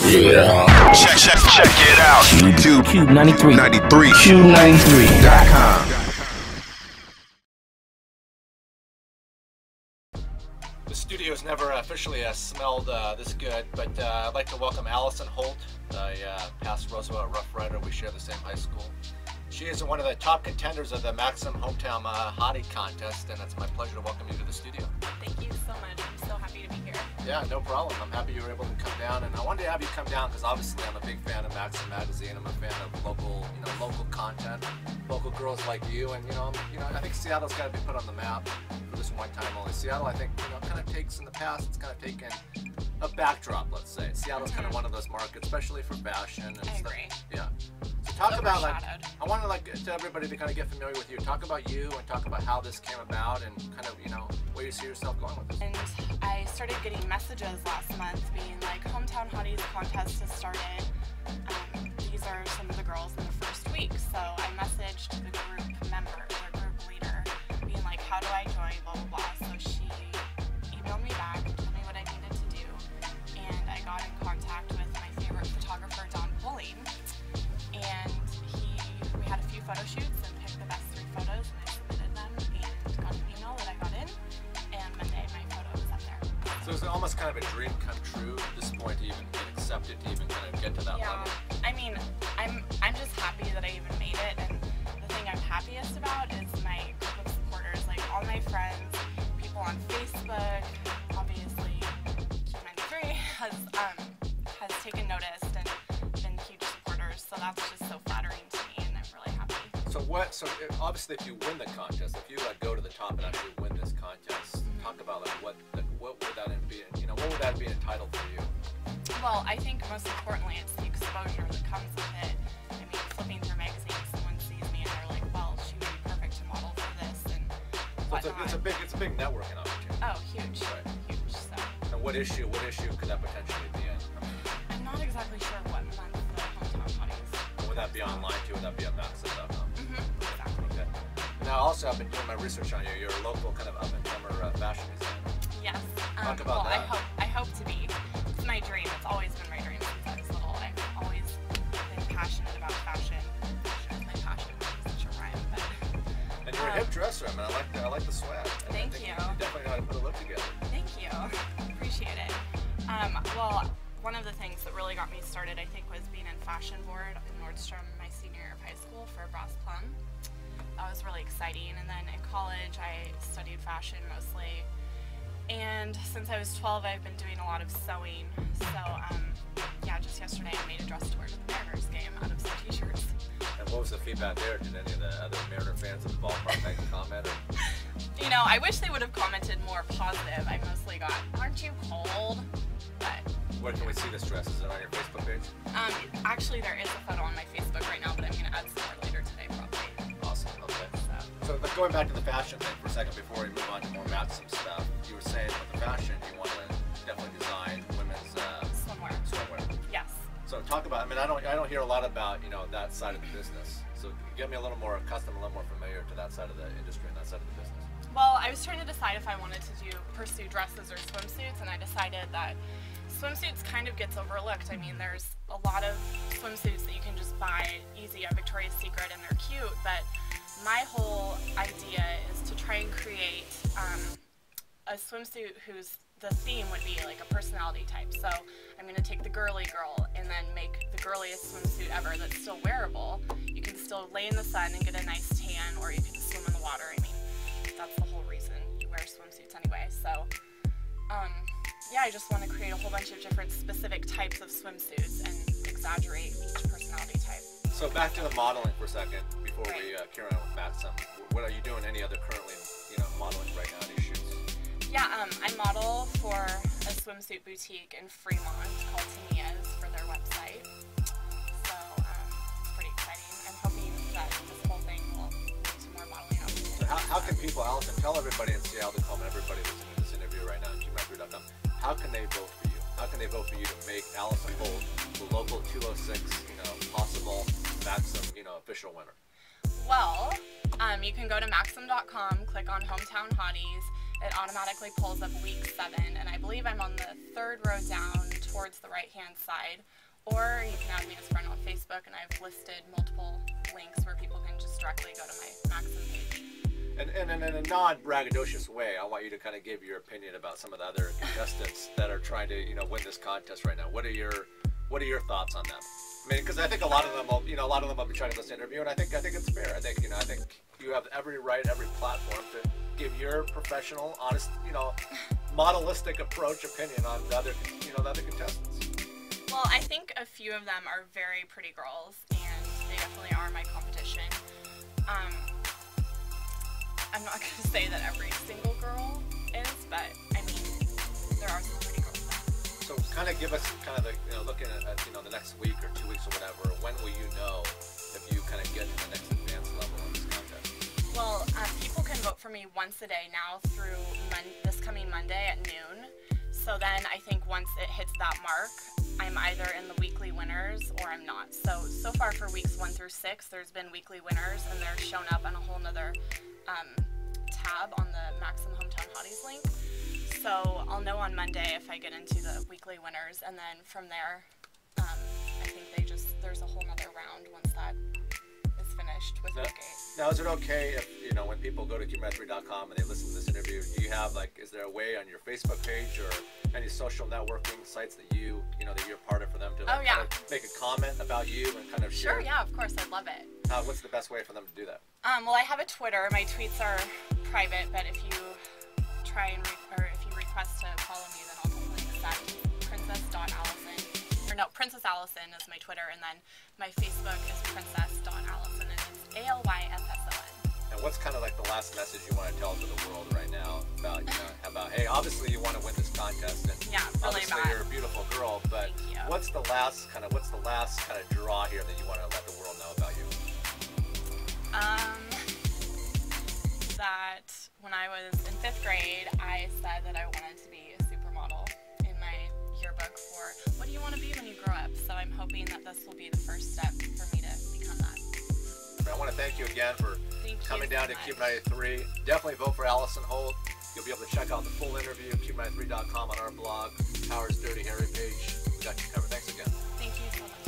Yeah. Check it out. YouTube. KUBE 93. KUBE93.com. The studio's never officially smelled this good, but I'd like to welcome Alysson Holt, past Roosevelt Rough Rider. We share the same high school. She is one of the top contenders of the Maxim Hometown Hottie contest, and it's my pleasure to welcome you to the studio. Thank you so much. I'm so happy to be here. Yeah, no problem. I'm happy you were able to come down, and I wanted to have you come down because obviously I'm a big fan of Maxim magazine. I'm a fan of local content, local girls like you, and I think Seattle's got to be put on the map for this one time only. Seattle, I think, kind of takes in the past. It's kind of taken a backdrop, let's say. Seattle's kind of one of those markets, especially for fashion and stuff. Agree. Yeah. So talk about I want to to everybody to kind of get familiar with you. Talk about you and talk about how this came about and kind of where you see yourself going with this. And I started getting messages last month being like, Hometown Hotties contest has started. These are some of the girls in the first week. So I messaged the group member, the group leader, being like, how do I join, blah, blah, blah. So she emailed me back, told me what I needed to do, and I got in contact with my favorite photographer, and we had a few photo shoots and picked the best 3 photos, and I submitted them and got an email that I got in, and Monday my photo was up there. So it's almost kind of a dream come true at this point to even get accepted, to even kind of get to that level. I mean, I'm just happy that I even made it, and the thing I'm happiest about is my group of supporters, like all my friends, people on Facebook, obviously KUBE93 has taken notice and been huge supporters, so that's just so flattering to me, and I'm really happy. So obviously if you win the contest, if you go to the top and actually win this contest, talk about what would that be, what would that be entitled for you? Well, I think most importantly it's the exposure that comes with it. I mean, flipping through magazines, someone sees me and they're like, well, she would be perfect to model for this and whatnot. It's a big networking opportunity. Oh, huge. Right. Huge. So. And what issue could that potentially be in? I'm not exactly sure what month the Hometown Hotties. Would that be online too? Would that be at Maxim.com? Exactly. Okay. Now also I've been doing my research on you. You're a local kind of up-and-comer fashion designer. Yes. Talk about that. I hope to be. It's my dream. It's always been my dream since I was little. I've always been passionate about fashion. Fashion is my passion. It's such a rhyme, but. And you're a hip dresser. I mean, I like the swag. Thank you. You definitely know how to put a look together. Thank you. Appreciate it. Well, one of the things that really got me started, I think, was being in fashion board in Nordstrom my senior year of high school for Brass Plum. That was really exciting. And then in college, I studied fashion mostly. And since I was 12, I've been doing a lot of sewing. So, yeah, just yesterday I made a dress to wear to the Mariners game out of some t-shirts. And what was the feedback there? Did any of the other Mariner fans at the ballpark make a comment? Or? I wish they would have commented more positive. I mostly got, aren't you cold? But where can we see this dress? Is it on your Facebook page? Actually, there is a photo on my Facebook right now, but I'm going to add some more later today, probably. Awesome. Okay. So going back to the fashion thing for a second before we move on to more Maxim stuff, you were saying with the fashion, you want to definitely design women's swimwear. Yes. So talk about. I mean, I don't hear a lot about that side of the business. So get me a little more accustomed, a little more familiar to that side of the industry and that side of the business. Well, I was trying to decide if I wanted to pursue dresses or swimsuits, and I decided that swimsuits kind of gets overlooked. I mean, there's a lot of swimsuits that you can just buy easy at Victoria's Secret and they're cute, but my whole idea is to try and create a swimsuit whose the theme would be like a personality type. So I'm going to take the girly girl and then make the girliest swimsuit ever that's still wearable. You can still lay in the sun and get a nice tan, or you can swim in the water. I mean, that's the whole reason you wear swimsuits anyway. So yeah, I just want to create a whole bunch of different specific types of swimsuits and exaggerate each personality type. So back to the modeling for a second before we carry on with Maxim. What are you doing? Any other currently, modeling right now? Any shoots? Yeah, I model for a swimsuit boutique in Fremont called Tamia's for their website. So it's pretty exciting. I'm hoping that this whole thing will lead to more modeling opportunities. So how can people, Alysson, tell everybody in Seattle, everybody listening to this interview right now, KUBE93.com, how can they vote for you? How can they vote for you to make Alysson Holt the local 206, possible Maxim, official winner? Well, you can go to Maxim.com, click on Hometown Hotties. It automatically pulls up week 7, and I believe I'm on the 3rd row down towards the right-hand side, or you can add me as friend on Facebook, and I've listed multiple links where people can just directly go to my Maxim page. And in a non-braggadocious way, I want you to kind of give your opinion about some of the other contestants that are trying to, you know, win this contest right now. What are your thoughts on them? I mean, because I think a lot of them will be trying to listen to interview, and I think it's fair. I think you have every right, every platform to give your professional, honest, you know, modelistic opinion on the other contestants. Well, I think a few of them are very pretty girls, and they definitely are my competition. I'm not going to say that every single girl is, but I mean, there are some pretty girls there. So kind of give us kind of the, you know, looking at you know, the next week or 2 weeks or whatever, when will you know if you kind of get to the next advanced level in this contest? Well, people can vote for me once a day now through this coming Monday at noon. So then I think once it hits that mark, I'm either in the weekly winners or I'm not. So far for weeks 1 through 6, there's been weekly winners, and they're shown up on a whole nother tab on the Maxim Hometown Hotties link. So I'll know on Monday if I get into the weekly winners, and then from there, I think there's a whole nother round once that is finished with Gate. Now, is it okay if, you know, when people go to KUBE3.com and they listen to this interview, do you have, like, is there a way on your Facebook page or any social networking sites that you're part of for them to kind of make a comment about you and kind of share? Sure, yeah, of course, I'd love it. What's the best way for them to do that? Well, I have a Twitter. My tweets are private, but if you if you request to follow me, then I'll definitely accept princess.alysson. Or no, Princess Alysson is my Twitter, and then my Facebook is princess.alysson, and it's ALYSSON. And what's kind of like the last message you want to tell to the world right now about, you know, about, hey, obviously you want to win this contest, and yeah, really obviously bad. You're a beautiful girl, but what's the last kind of draw here that you want to let the world know about you? That when I was in 5th grade, I said that I wanted to be a supermodel in my yearbook for what do you want to be when you grow up. So I'm hoping that this will be the first step for me to become that. I want to thank you again for coming down to KUBE 93. Definitely vote for Alysson Holt. You'll be able to check out the full interview at KUBE93.com on our blog, Power's Dirty Harry page. We got you covered. Thanks again. Thank you so much.